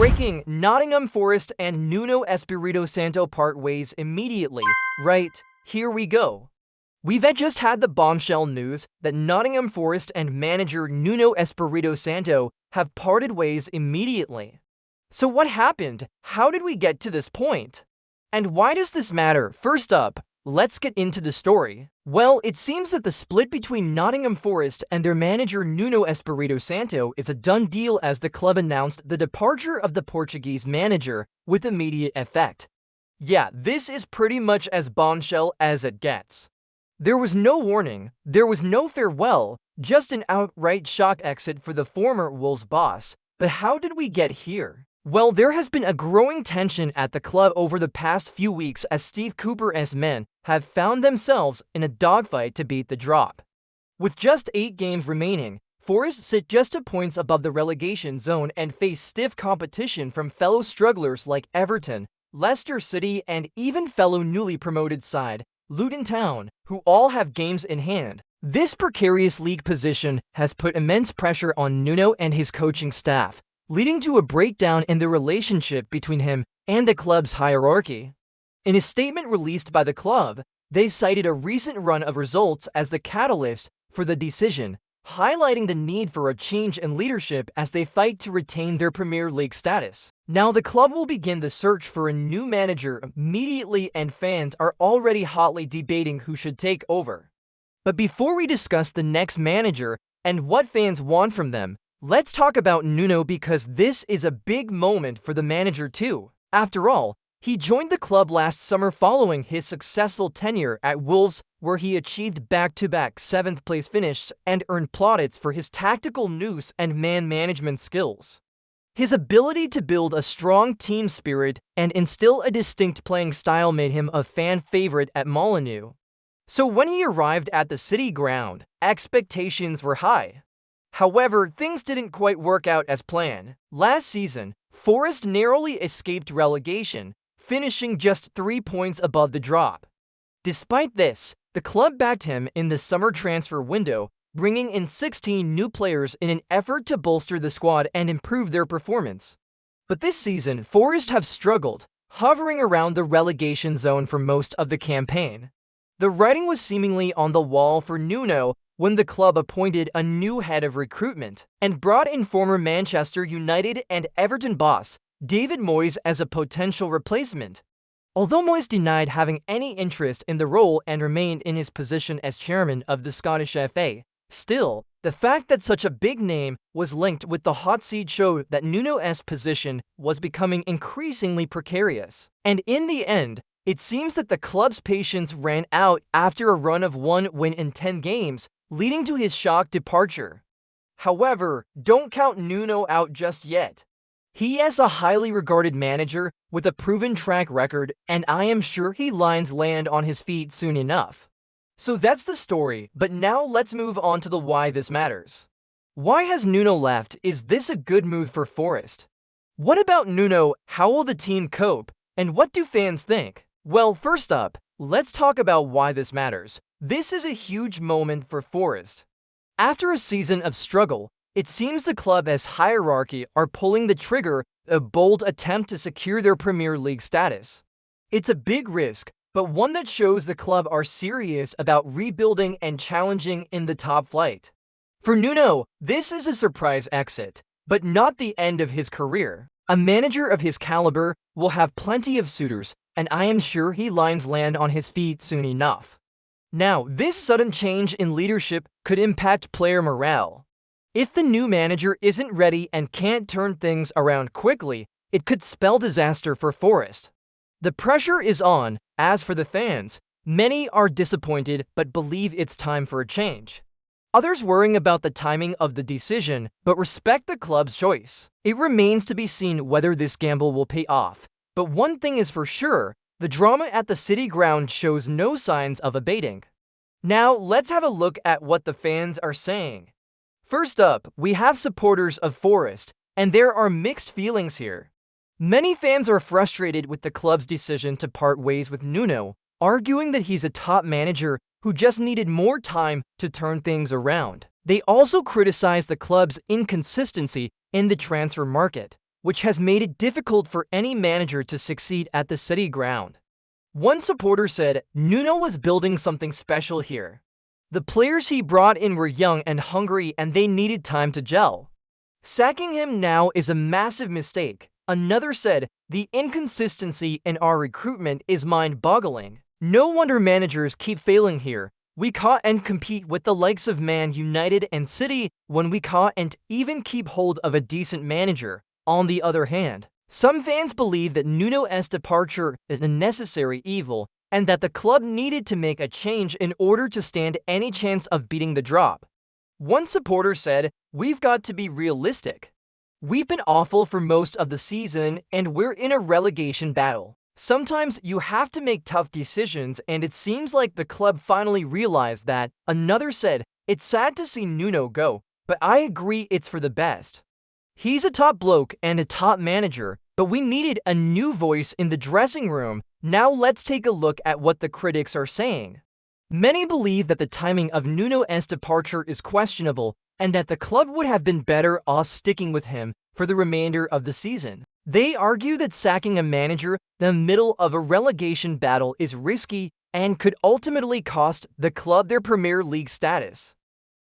Breaking: Nottingham Forest and Nuno Espírito Santo part ways immediately. Right, here we go. We've just had the bombshell news that Nottingham Forest and manager Nuno Espírito Santo have parted ways immediately. So what happened? How did we get to this point? And why does this matter? First up, let's get into the story. Well, it seems that the split between Nottingham Forest and their manager Nuno Espírito Santo is a done deal, as the club announced the departure of the Portuguese manager with immediate effect. Yeah, this is pretty much as bombshell as it gets. There was no warning, there was no farewell, just an outright shock exit for the former Wolves boss. But how did we get here? Well, there has been a growing tension at the club over the past few weeks, as Steve Cooper's men have found themselves in a dogfight to beat the drop. With just 8 games remaining, Forest sit just 2 points above the relegation zone and face stiff competition from fellow strugglers like Everton, Leicester City, and even fellow newly promoted side, Luton Town, who all have games in hand. This precarious league position has put immense pressure on Nuno and his coaching staff, leading to a breakdown in the relationship between him and the club's hierarchy. In a statement released by the club, they cited a recent run of results as the catalyst for the decision, highlighting the need for a change in leadership as they fight to retain their Premier League status. Now, the club will begin the search for a new manager immediately, and fans are already hotly debating who should take over. But before we discuss the next manager and what fans want from them, let's talk about Nuno, because this is a big moment for the manager too. After all, he joined the club last summer following his successful tenure at Wolves, where he achieved back-to-back 7th-place finishes and earned plaudits for his tactical nous and man management skills. His ability to build a strong team spirit and instill a distinct playing style made him a fan favorite at Molineux. So when he arrived at the City ground, expectations were high. However, things didn't quite work out as planned. Last season, Forest narrowly escaped relegation, finishing just 3 points above the drop. Despite this, the club backed him in the summer transfer window, bringing in 16 new players in an effort to bolster the squad and improve their performance. But this season, Forest have struggled, hovering around the relegation zone for most of the campaign. The writing was seemingly on the wall for Nuno when the club appointed a new head of recruitment and brought in former Manchester United and Everton boss David Moyes as a potential replacement. Although Moyes denied having any interest in the role and remained in his position as chairman of the Scottish FA, still, the fact that such a big name was linked with the hot seat showed that Nuno's position was becoming increasingly precarious. And in the end, it seems that the club's patience ran out after a run of 1 win in 10 games, leading to his shock departure. However, don't count Nuno out just yet. He is a highly regarded manager with a proven track record, and I am sure he lines land on his feet soon enough. So that's the story, but now let's move on to the why this matters. Why has Nuno left? Is this a good move for Forest? What about Nuno? How will the team cope? And what do fans think? Well, first up, let's talk about why this matters. This is a huge moment for Forest. After a season of struggle, it seems the club as hierarchy are pulling the trigger, a bold attempt to secure their Premier League status. It's a big risk, but one that shows the club are serious about rebuilding and challenging in the top flight. For Nuno, this is a surprise exit, but not the end of his career. A manager of his caliber will have plenty of suitors, and I am sure he lines land on his feet soon enough. Now, this sudden change in leadership could impact player morale. If the new manager isn't ready and can't turn things around quickly, it could spell disaster for Forest. The pressure is on. As for the fans, many are disappointed but believe it's time for a change. Others worrying about the timing of the decision but respect the club's choice. It remains to be seen whether this gamble will pay off, but one thing is for sure, the drama at the City ground shows no signs of abating. Now let's have a look at what the fans are saying. First up, we have supporters of Forest, and there are mixed feelings here. Many fans are frustrated with the club's decision to part ways with Nuno, arguing that he's a top manager who just needed more time to turn things around. They also criticize the club's inconsistency in the transfer market, which has made it difficult for any manager to succeed at the City ground. One supporter said Nuno was building something special here. The players he brought in were young and hungry, and they needed time to gel. Sacking him now is a massive mistake. Another said, the inconsistency in our recruitment is mind-boggling. No wonder managers keep failing here. We can't compete with the likes of Man United and City when we can't even keep hold of a decent manager. On the other hand, some fans believe that Nuno's departure is a necessary evil and that the club needed to make a change in order to stand any chance of beating the drop. One supporter said, we've got to be realistic. We've been awful for most of the season and we're in a relegation battle. Sometimes you have to make tough decisions, and it seems like the club finally realized that. Another said, it's sad to see Nuno go, but I agree it's for the best. He's a top bloke and a top manager, but we needed a new voice in the dressing room. Now let's take a look at what the critics are saying. Many believe that the timing of Nuno's departure is questionable and that the club would have been better off sticking with him for the remainder of the season. They argue that sacking a manager in the middle of a relegation battle is risky and could ultimately cost the club their Premier League status.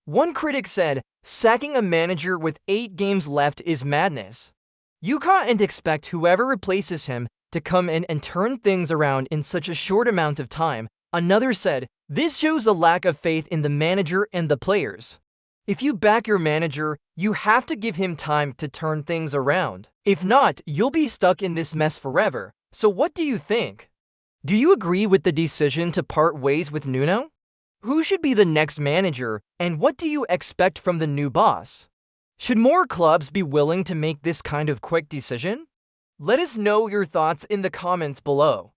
One critic said, sacking a manager with 8 games left is madness. You can't expect whoever replaces him to come in and turn things around in such a short amount of time. Another said, this shows a lack of faith in the manager and the players. If you back your manager, you have to give him time to turn things around. If not, you'll be stuck in this mess forever. So what do you think? Do you agree with the decision to part ways with Nuno? Who should be the next manager, and what do you expect from the new boss? Should more clubs be willing to make this kind of quick decision? Let us know your thoughts in the comments below.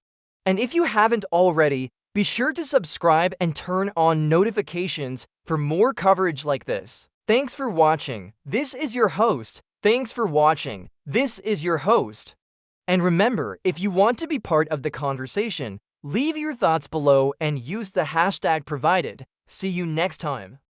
And if you haven't already, be sure to subscribe and turn on notifications for more coverage like this. Thanks for watching. This is your host. Thanks for watching. This is your host. And remember, if you want to be part of the conversation, leave your thoughts below and use the hashtag provided. See you next time.